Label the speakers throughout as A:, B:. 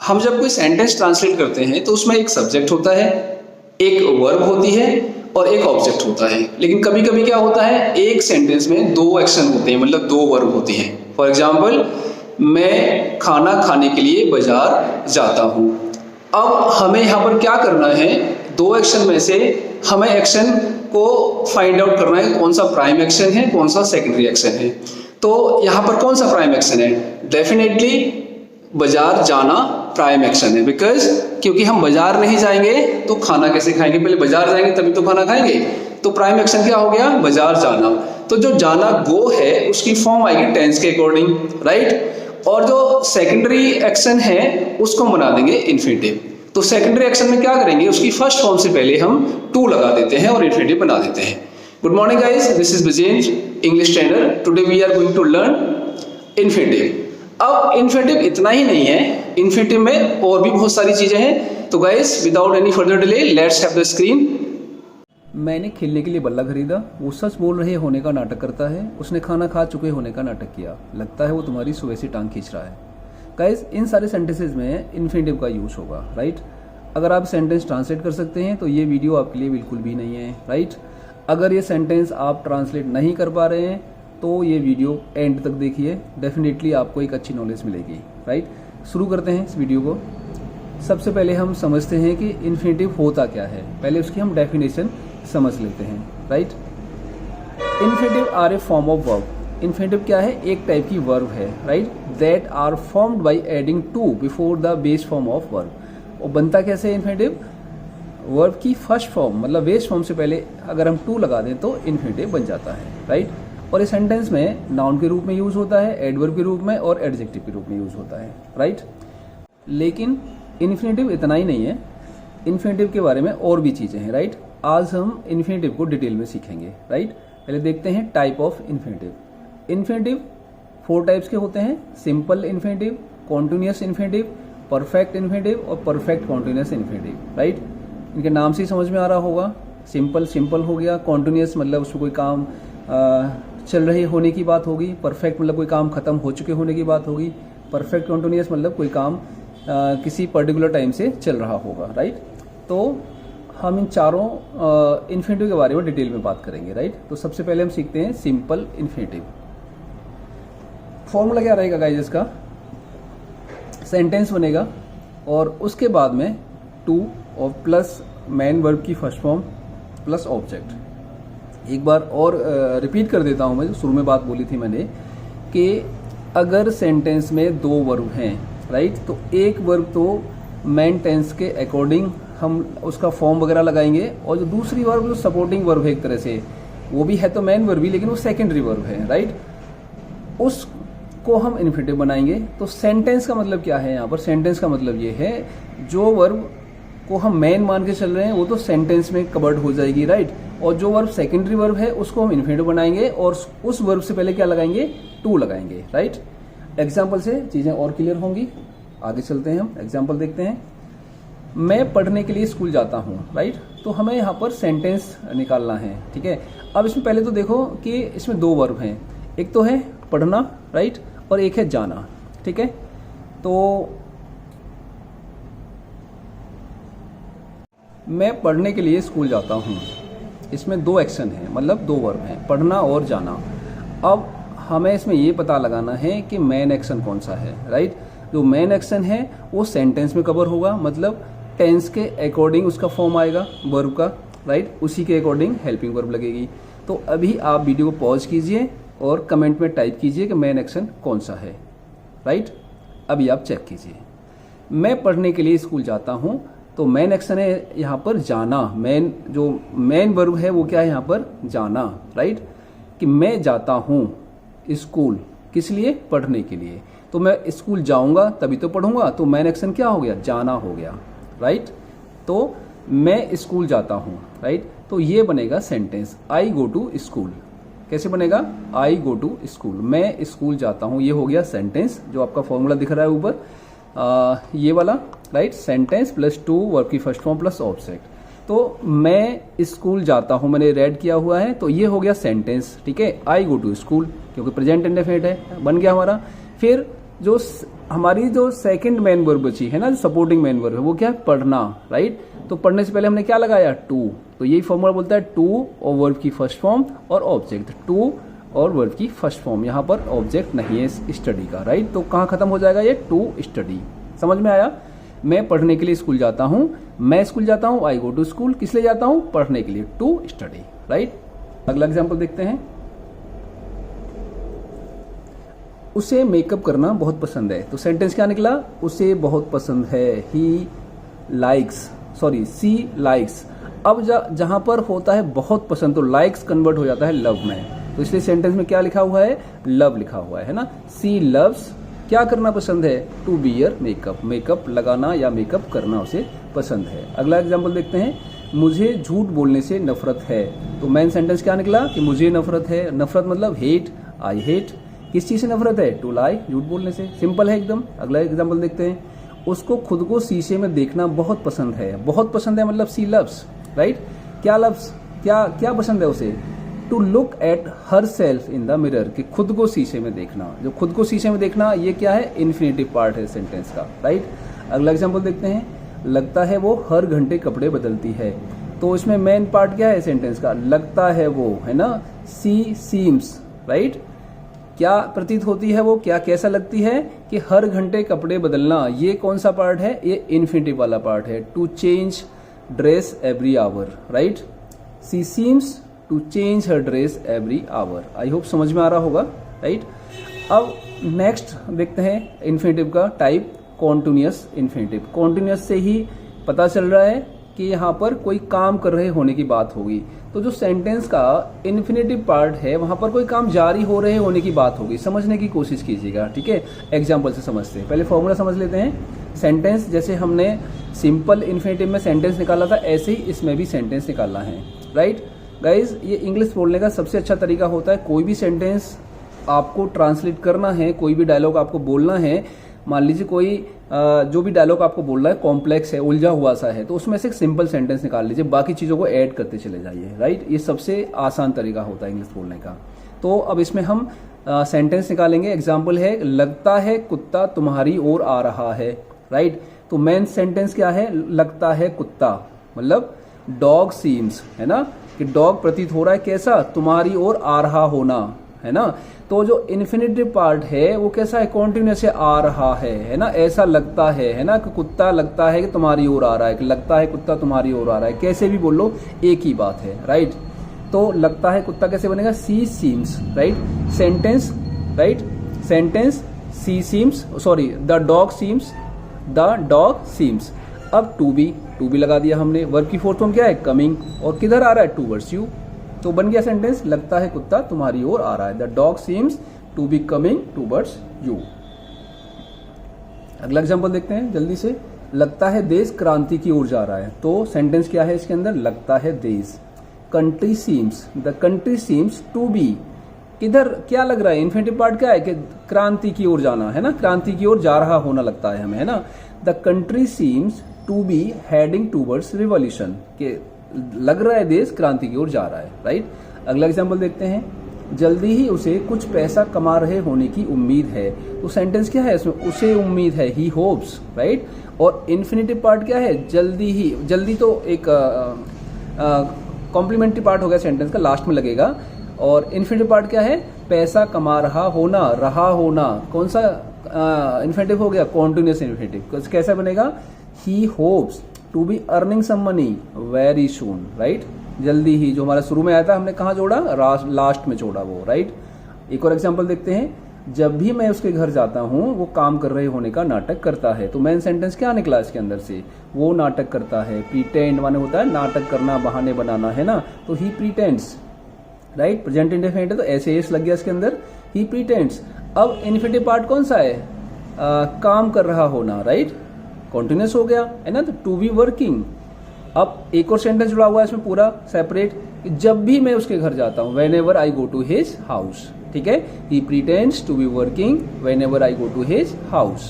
A: हम जब कोई सेंटेंस ट्रांसलेट करते हैं तो उसमें एक सब्जेक्ट होता है, एक वर्ब होती है और एक ऑब्जेक्ट होता है। लेकिन कभी कभी क्या होता है, एक सेंटेंस में दो एक्शन होते हैं, मतलब दो वर्ब होती हैं। फॉर एग्जाम्पल, मैं खाना खाने के लिए बाजार जाता हूँ। अब हमें यहाँ पर क्या करना है, दो एक्शन में से हमें एक्शन को फाइंड आउट करना है, कौन सा प्राइम एक्शन है, कौन सा सेकेंडरी एक्शन है। तो यहाँ पर कौन सा प्राइम एक्शन है? डेफिनेटली बाजार जाना प्राइम एक्शन है, बिकॉज क्योंकि हम बाजार नहीं जाएंगे तो खाना कैसे खाएंगे, पहले बाजार जाएंगे तभी तो खाना खाएंगे। तो प्राइम एक्शन क्या हो गया? बाजार जाना। तो जो जाना गो है उसकी फॉर्म आएगी टेंस के अकॉर्डिंग, राइट। और जो सेकेंडरी एक्शन है उसको हम बना देंगे इन्फिनिटिव। तो सेकेंडरी एक्शन में क्या करेंगे, उसकी फर्स्ट फॉर्म से पहले हम टू लगा देते हैं और इन्फिनिटिव बना देते हैं। Good morning guys, this is Vijendra, English trainer. Today we are going to learn infinitive. अब इन्फिनिटिव इतना ही नहीं है, इन्फिनिटिव में और भी बहुत सारी चीजें हैं। तो guys, without any further delay, let's have the screen.
B: मैंने खेलने के लिए बल्ला खरीदा, वो सच बोल रहे होने का नाटक करता है, उसने खाना खा चुके होने का नाटक किया, लगता है वो तुम्हारी सुबह से टांग खींच रहा है। गाइस, इन सारे सेंटेंसेज में इन्फिनिटिव का यूज होगा, राइट। अगर आप सेंटेंस ट्रांसलेट कर सकते हैं तो ये वीडियो आपके लिए बिल्कुल भी नहीं है, राइट। अगर ये सेंटेंस आप ट्रांसलेट नहीं कर पा रहे हैं तो ये वीडियो एंड तक देखिए, डेफिनेटली आपको एक अच्छी नॉलेज मिलेगी, राइट। शुरू करते हैं इस वीडियो को। सबसे पहले हम समझते हैं कि इन्फिनिटिव होता क्या है, पहले उसकी हम डेफिनेशन समझ लेते हैं, right. Infinitive are a form of verb. Infinitive क्या है? एक टाइप की वर्ब है, right, that are formed by adding to before the base form of verb. और बनता कैसे है इन्फिनिटिव? वर्ब की फर्स्ट फॉर्म मतलब बेस फॉर्म से पहले अगर हम टू लगा दें तो इन्फिनिटिव बन जाता है, राइट। और इस सेंटेंस में नाउन के रूप में यूज होता है, एडवर्ब के रूप में और एडजेक्टिव के रूप में यूज होता है, राइट। लेकिन इन्फिनिटिव इतना ही नहीं है, इन्फिनिटिव के बारे में और भी चीजें हैं, राइट। आज हम इन्फिनिटिव को डिटेल में सीखेंगे, राइट। पहले देखते हैं type of infinitive. Infinitive 4 types के होते हैं, simple infinitive, continuous infinitive, perfect infinitive और परफेक्ट कॉन्टिन्यूअस इन्फिनिटिव, राइट। इनके नाम से ही समझ में आ रहा होगा। सिंपल हो गया, कॉन्टिन्यूअस मतलब उसमें कोई काम चल रही होने की बात होगी, परफेक्ट मतलब कोई काम खत्म हो चुके होने की बात होगी, परफेक्ट कॉन्टिन्यूअस मतलब कोई काम किसी पर्टिकुलर टाइम से चल रहा होगा, राइट। तो हम इन चारों इन्फिनिटिव के बारे में डिटेल में बात करेंगे, राइट। तो सबसे पहले हम सीखते हैं सिंपल इन्फिनिटिव। फॉर्मूला क्या रहेगा गाइस इसका? सेंटेंस बनेगा और उसके बाद में टू और प्लस मेन वर्ब की फर्स्ट फॉर्म प्लस ऑब्जेक्ट। एक बार और रिपीट कर देता हूं, मैं जो शुरू में बात बोली थी मैंने कि अगर सेंटेंस में दो वर्ब हैं, राइट, तो एक वर्ब तो मेन टेंस के अकॉर्डिंग हम उसका फॉर्म वगैरह लगाएंगे और जो दूसरी वर्ब जो सपोर्टिंग वर्ब है एक तरह से, वो भी है तो मेन वर्ब ही लेकिन वो सेकेंडरी वर्ब है, राइट, उसको हम इन्फिनिटिव बनाएंगे। तो सेंटेंस का मतलब क्या है यहाँ पर? सेंटेंस का मतलब ये है जो वर्ब को हम मेन मान के चल रहे हैं वो तो सेंटेंस में कवर्ड हो जाएगी, राइट। और जो वर्ब सेकेंडरी वर्ब है उसको हम इन्फिनिटिव बनाएंगे और उस वर्ब से पहले क्या लगाएंगे? टू लगाएंगे, राइट। एग्जाम्पल से चीजें और क्लियर होंगी। आगे चलते हैं, हम एग्जाम्पल देखते हैं। मैं पढ़ने के लिए स्कूल जाता हूँ, राइट। तो हमें यहाँ पर सेंटेंस निकालना है, ठीक है। अब इसमें पहले तो देखो कि इसमें दो वर्ब हैं, एक तो है पढ़ना, राइट, और एक है जाना, ठीक है। तो मैं पढ़ने के लिए स्कूल जाता हूँ, इसमें दो एक्शन है, मतलब दो वर्ब हैं, पढ़ना और जाना। अब हमें इसमें ये पता लगाना है कि मेन एक्शन कौन सा है, राइट। जो मेन एक्शन है वो सेंटेंस में कवर होगा, मतलब टेंस के अकॉर्डिंग उसका फॉर्म आएगा वर्ब का, राइट, उसी के अकॉर्डिंग हेल्पिंग वर्ब लगेगी। तो अभी आप वीडियो को पॉज कीजिए और कमेंट में टाइप कीजिए कि मेन एक्शन कौन सा है, राइट। अभी आप चेक कीजिए। मैं पढ़ने के लिए स्कूल जाता हूँ, तो मेन एक्शन है यहाँ पर जाना। मेन जो मेन वर्ब है वो क्या है यहाँ पर? जाना, राइट। कि मैं जाता हूँ स्कूल, किस लिए? पढ़ने के लिए। तो मैं स्कूल जाऊंगा तभी तो पढ़ूंगा, तो मेन एक्शन क्या हो गया? जाना हो गया, राइट। तो मैं स्कूल जाता हूँ, राइट। तो ये बनेगा sentence, I go to school. कैसे बनेगा? आई गो टू स्कूल, मैं स्कूल जाता हूँ, ये हो गया सेंटेंस। जो आपका फॉर्मूला दिख रहा है ऊपर, ये वाला, right, sentence plus to verb की फर्स्ट फॉर्म प्लस ऑब्जेक्ट। तो मैं स्कूल जाता हूं, मैंने रेड किया हुआ है, तो ये हो गया सेंटेंस, ठीक है। आई गो टू स्कूल क्योंकि प्रेजेंट इंडेफिनिट है, बन गया हमारा। फिर हमारी जो सेकंड मेन वर्ब बची है ना, जो सपोर्टिंग मेन वर्ब है, वो क्या है? पढ़ना, राइट। तो पढ़ने से पहले हमने क्या लगाया? टू। तो यही फॉर्मूला बोलता है टू और वर्ब की फर्स्ट फॉर्म और ऑब्जेक्ट, टू और वर्ब की फर्स्ट फॉर्म। यहाँ पर ऑब्जेक्ट नहीं है स्टडी का, राइट। तो कहाँ खत्म हो जाएगा ये? To study. समझ में आया? मैं पढ़ने के लिए स्कूल जाता हूँ, मैं स्कूल जाता हूँ, आई गो टू स्कूल। किस लिए जाता हूँ? पढ़ने के लिए, टू स्टडी, राइट। अगला एग्जाम्पल देखते हैं। उसे मेकअप करना बहुत पसंद है। तो सेंटेंस क्या निकला? उसे बहुत पसंद है। He likes, sorry she likes. अब जहां पर होता है बहुत पसंद, तो लाइक्स कन्वर्ट हो जाता है लव में। तो इसलिए सेंटेंस में क्या लिखा हुआ है? लव लिखा हुआ है ना। सी लव्स, क्या करना पसंद है? टू वियर मेकअप, मेकअप लगाना या मेकअप करना उसे पसंद है। अगला एग्जाम्पल देखते हैं। मुझे झूठ बोलने से नफरत है। तो मेन सेंटेंस क्या निकला? कि मुझे नफरत है। नफरत मतलब हेट, आई हेट। किस चीज से नफरत है? टू लाई, झूठ बोलने से। सिंपल है एकदम। अगला एग्जाम्पल देखते हैं। उसको खुद को शीशे में देखना बहुत पसंद है। बहुत पसंद है मतलब सी लव्स, राइट। क्या लव्स, क्या पसंद है उसे? To look at herself in the mirror, कि खुद को शीशे में देखना। जो खुद को शीशे में देखना, ये क्या है? इन्फिनेटिव पार्ट है सेंटेंस का, राइट। अगला एग्जाम्पल देखते हैं। लगता है वो हर घंटे कपड़े बदलती है। तो इसमें मेन पार्ट क्या है सेंटेंस का? लगता है वो, है ना। सी सीम्स, राइट। क्या प्रतीत होती है वो? क्या कैसा लगती है? कि हर घंटे कपड़े बदलना। ये कौन सा पार्ट है? ये इन्फिनेटिव वाला पार्ट है। To change dress every hour, right. She seems to change her dress every hour. I hope समझ में आ रहा होगा, राइट। अब नेक्स्ट देखते हैं इन्फिनेटिव का टाइप, कॉन्टिन्यूअस इन्फिनेटिव। कॉन्टिन्यूअस से ही पता चल रहा है कि यहाँ पर कोई काम कर रहे होने की बात होगी। तो जो सेंटेंस का इन्फिनेटिव पार्ट है, वहां पर कोई काम जारी हो रहे होने की बात होगी। समझने की कोशिश कीजिएगा, ठीक है। एग्जाम्पल से समझते हैं। पहले फॉर्मूला समझ लेते हैं। सेंटेंस जैसे हमने सिंपल इन्फिनेटिव में सेंटेंस निकाला था, ऐसे ही इसमें भी सेंटेंस निकालना है, राइट। गाइज, ये इंग्लिश बोलने का सबसे अच्छा तरीका होता है। कोई भी सेंटेंस आपको ट्रांसलेट करना है, कोई भी डायलॉग आपको बोलना है, मान लीजिए कोई जो भी डायलॉग आपको बोलना है कॉम्प्लेक्स है, उलझा हुआ सा है, तो उसमें से एक सिंपल सेंटेंस निकाल लीजिए, बाकी चीज़ों को ऐड करते चले जाइए, राइट। ये सबसे आसान तरीका होता है इंग्लिश बोलने का। तो अब इसमें हम सेंटेंस निकालेंगे। एग्जाम्पल है, लगता है कुत्ता तुम्हारी ओर आ रहा है, राइट। तो मेन सेंटेंस क्या है? लगता है कुत्ता, मतलब डॉग सीम्स, है ना, कि डॉग प्रतीत हो रहा है कैसा? तुम्हारी ओर आ रहा होना, है ना। तो जो इन्फिनेटिव पार्ट है वो कैसा है? कॉन्टिन्यूअस से आ रहा है ना। ऐसा लगता है ना, कि कुत्ता लगता है कि तुम्हारी ओर आ रहा है, कि लगता है कुत्ता तुम्हारी ओर आ रहा है। कैसे भी बोल लो, एक ही बात है, राइट। तो लगता है कुत्ता कैसे बनेगा? She seems, right. Sentence, right. Sentence she seems, sorry the dog seems, the dog seems. अब टू बी लगा दिया हमने। वर्ब की फोर्थ फॉर्म क्या है? कमिंग। और किधर आ रहा है? Towards you. तो बन गया सेंटेंस, लगता है कुत्ता तुम्हारी ओर आ रहा है। The dog seems to be coming towards you. अगला एग्जाम्पल देखते हैं जल्दी से। लगता है देश क्रांति की ओर जा रहा है। तो सेंटेंस क्या है इसके अंदर? लगता है देश। Country seems, the country seems to be, किधर क्या लग रहा है? इन्फिनेटिव पार्ट क्या है? कि क्रांति की ओर जाना, है ना, क्रांति की ओर जा रहा होना लगता है हमें, है ना। The country seems to be heading towards revolution, के लग रहा है देश क्रांति की ओर जा रहा है, राइट। अगला एग्जाम्पल देखते हैं। जल्दी ही उसे कुछ पैसा कमा रहे होने की उम्मीद है। तो सेंटेंस क्या है इसमें? उसे उम्मीद है, ही होप्स, राइट। और इन्फिनेटिव पार्ट क्या है? जल्दी ही। जल्दी तो एक कॉम्प्लीमेंट्री पार्ट हो गया सेंटेंस का, लास्ट में लगेगा। और इन्फिनेटिव पार्ट क्या है? पैसा कमा रहा होना, रहा होना। कौन सा इन्फिनेटिव हो गया? Continuous infinitive. कैसा बनेगा? He hopes to be earning some money very soon, right. जल्दी ही, जो हमारा शुरू में आया था, हमने कहाँ जोड़ा? लास्ट में जोड़ा वो, राइट। एक और एग्जाम्पल देखते हैं। जब भी मैं उसके घर जाता हूँ वो काम कर रहे होने का नाटक करता है। तो मेन सेंटेंस क्या निकला इसके अंदर से? वो नाटक करता है। प्रीटेंड माने होता है नाटक करना, बहाने बनाना, है ना। तो ही प्रीटेंड्स, राइट। प्रेजेंट इंडेफिनिट है तो ऐसे एस लग गया इसके अंदर, ही प्रीटेंड्स। अब इन्फिनेटिव पार्ट कौन सा है? काम कर रहा होना, राइट। कॉन्टिन्यूस हो गया, है ना। तो टू बी वर्किंग। अब एक और सेंटेंस जुड़ा हुआ है इसमें पूरा सेपरेट, जब भी मैं उसके घर जाता हूं, whenever I go to his house, ठीक है। He pretends to be working whenever I go to his house.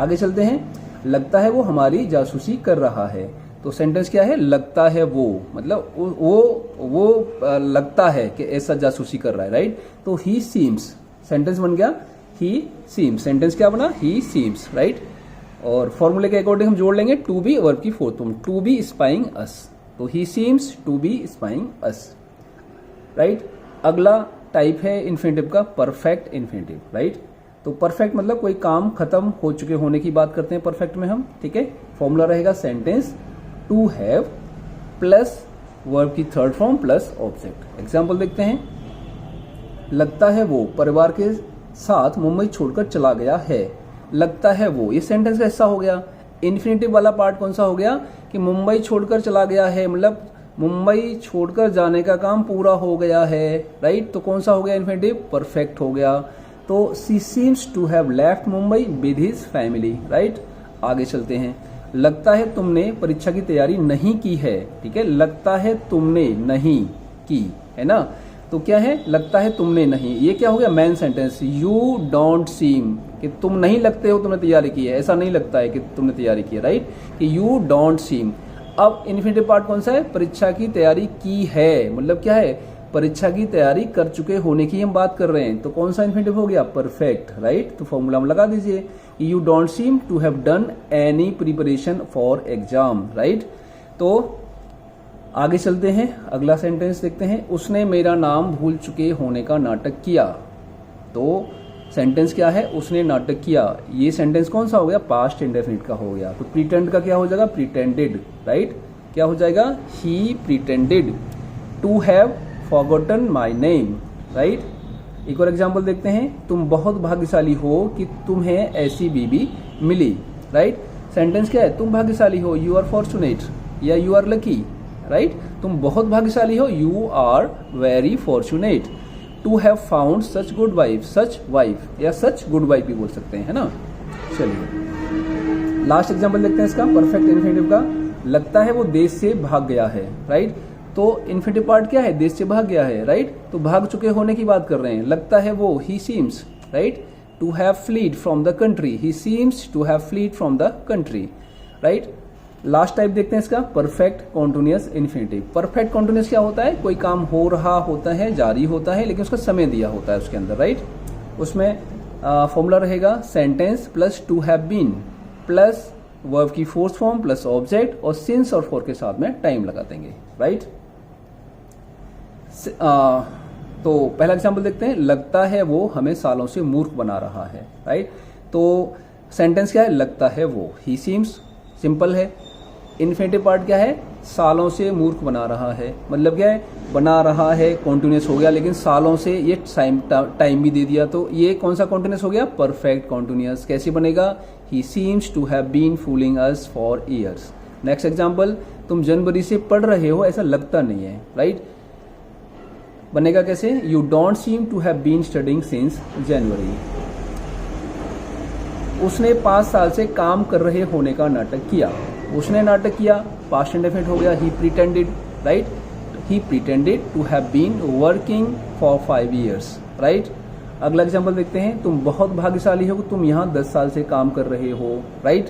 B: आगे चलते हैं। लगता है वो हमारी जासूसी कर रहा है। तो सेंटेंस क्या है? लगता है वो, मतलब वो लगता है कि ऐसा जासूसी कर रहा है, राइट। तो ही सीम्स, सेंटेंस बन गया ही सीम्स, सेंटेंस क्या बना, ही सीम्स, राइट। और फॉर्मूले के अकॉर्डिंग हम जोड़ लेंगे टू बी वर्ब की fourth form, to be spying us, तो he seems to be spying us, right. अगला टाइप है इन्फिनिटिव का परफेक्ट इन्फिनिटिव, राइट। तो परफेक्ट मतलब कोई काम खत्म हो चुके होने की बात करते हैं परफेक्ट में हम, ठीक है। फॉर्मूला रहेगा sentence to have plus verb की third form plus object. Example देखते हैं, लगता है वो परिवार के साथ मुंबई छोड़कर चला गया है, लगता है वो, ये सेंटेंस का हिस्सा हो गया। इन्फिनिटिव वाला पार्ट कौन सा हो गया कि मुंबई छोड़कर चला गया है, मतलब मुंबई छोड़कर जाने का काम पूरा हो गया है, राइट। तो कौन सा हो गया इन्फिनिटिव, परफेक्ट हो गया। तो she seems to have left Mumbai with his family, right. आगे चलते हैं, लगता है तुमने परीक्षा की तैयारी नहीं की है, ठीक है, लगता है तुमने नहीं की, है ना। तो क्या है, लगता है तुमने नहीं, ये क्या हो गया मेन सेंटेंस, यू डोंट सीम, कि तुम नहीं लगते हो तुमने तैयारी की है, ऐसा नहीं लगता है कि तुमने तैयारी की है, राइट, कि यू डोंट सीम। अब इन्फिनिटिव पार्ट कौन सा है, परीक्षा की तैयारी की है, मतलब क्या है, परीक्षा की तैयारी कर चुके होने की हम बात कर रहे हैं, तो कौन सा इन्फिनिटिव हो गया, परफेक्ट, राइट। तो फॉर्मूला में लगा दीजिए, you don't seem to have done any preparation for exam, right. तो आगे चलते हैं, अगला सेंटेंस देखते हैं, उसने मेरा नाम भूल चुके होने का नाटक किया। तो सेंटेंस क्या है, उसने नाटक किया, ये सेंटेंस कौन सा हो गया, पास्ट इंडेफिनिट का हो गया। तो प्रिटेंड का क्या हो जाएगा, प्रिटेंडेड, राइट। क्या हो जाएगा, he pretended to have forgotten my name, right. एक और एग्जाम्पल देखते हैं, तुम बहुत भाग्यशाली हो कि तुम्हें ऐसी बीबी मिली, राइट। सेंटेंस क्या है, तुम भाग्यशाली हो, यू आर फॉर्चुनेट या यू आर लकी, राइट। तुम बहुत भाग्यशाली हो, you are very fortunate to have found such good wife, such wife या सच गुड वाइफ भी बोल सकते हैं, है ना। चलिए लास्ट एग्जाम्पल देखते हैं इसका, परफेक्ट इन्फिनिटिव का, लगता है वो देश से भाग गया है, राइट। तो इन्फिनिटिव पार्ट क्या है, देश से भाग गया है, राइट। तो भाग चुके होने की बात कर रहे हैं, लगता है वो, he seems, right, to have fled from the country, he seems to have fled from the country, right. Last type देखते हैं इसका, perfect continuous infinitive. Perfect continuous क्या होता है, कोई काम हो रहा होता है, जारी होता है, लेकिन उसका समय दिया होता है उसके अंदर, राइट। उसमें फॉर्मूला रहेगा sentence plus to have been plus verb की फोर्थ फॉर्म प्लस ऑब्जेक्ट, और सिंस और फॉर के साथ में टाइम लगा देंगे, राइट। तो पहला एग्जाम्पल देखते हैं, लगता है वो हमें सालों से मूर्ख बना रहा है, राइट। तो सेंटेंस क्या है, लगता है वो, ही सीम्स, सिंपल है। इन्फिनिटिव पार्ट क्या है, सालों से मूर्ख बना रहा है, मतलब क्या है, बना रहा है, कॉन्टिन्यूस हो गया, लेकिन सालों से ये टाइम भी दे दिया, तो ये कौन सा कॉन्टिन्यूस हो गया, परफेक्ट कॉन्टिन्यूअस। कैसे बनेगा, he seems to have been fooling us for years. Next example, तुम जनवरी से पढ़ रहे हो, ऐसा लगता नहीं है, राइट। बनेगा कैसे, you don't seem to have been studying since January. उसने 5 साल से काम कर रहे होने का नाटक किया, उसने नाटक किया, पास्ट इंडेफिनिट हो गया, he pretended, right. He pretended to have been working for 5 years, right. अगला एग्जाम्पल देखते हैं, तुम बहुत भाग्यशाली हो, तुम यहाँ 10 साल से काम कर रहे हो, right.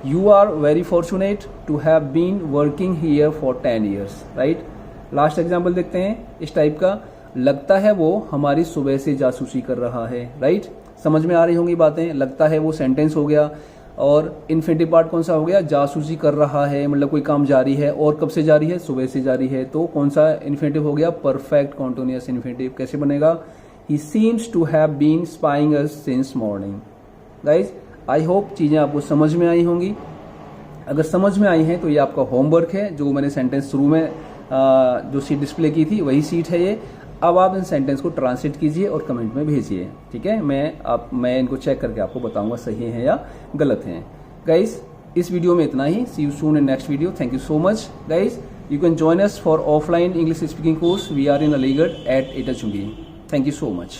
B: You are very fortunate to have been working here for 10 years, right. Last example देखते हैं इस टाइप का, लगता है वो हमारी सुबह से जासूसी कर रहा है, राइट। समझ में आ रही होंगी बातें, लगता है वो सेंटेंस हो गया, और इन्फिनिटिव पार्ट कौन सा हो गया, जासूसी कर रहा है, मतलब कोई काम जारी है, और कब से जारी है, सुबह से जारी है, तो कौन सा इन्फिनिटिव हो गया, परफेक्ट कॉन्टिन्यूअस इन्फिनिटिव। कैसे बनेगा, he seems to have been spying us since morning. Guys I hope चीज़ें आपको समझ में आई होंगी। अगर समझ में आई हैं तो ये आपका होमवर्क है, जो मैंने सेंटेंस शुरू में जो सीट डिस्प्ले की थी वही सीट है ये। अब आप इन सेंटेंस को ट्रांसलेट कीजिए और कमेंट में भेजिए, ठीक है। मैं इनको चेक करके आपको बताऊंगा सही हैं या गलत हैं। गाइस इस वीडियो में इतना ही, see you soon in next video. Thank you so much guys. You can join us for offline English speaking course, we are in Aligarh at Etachungi. Thank you so much.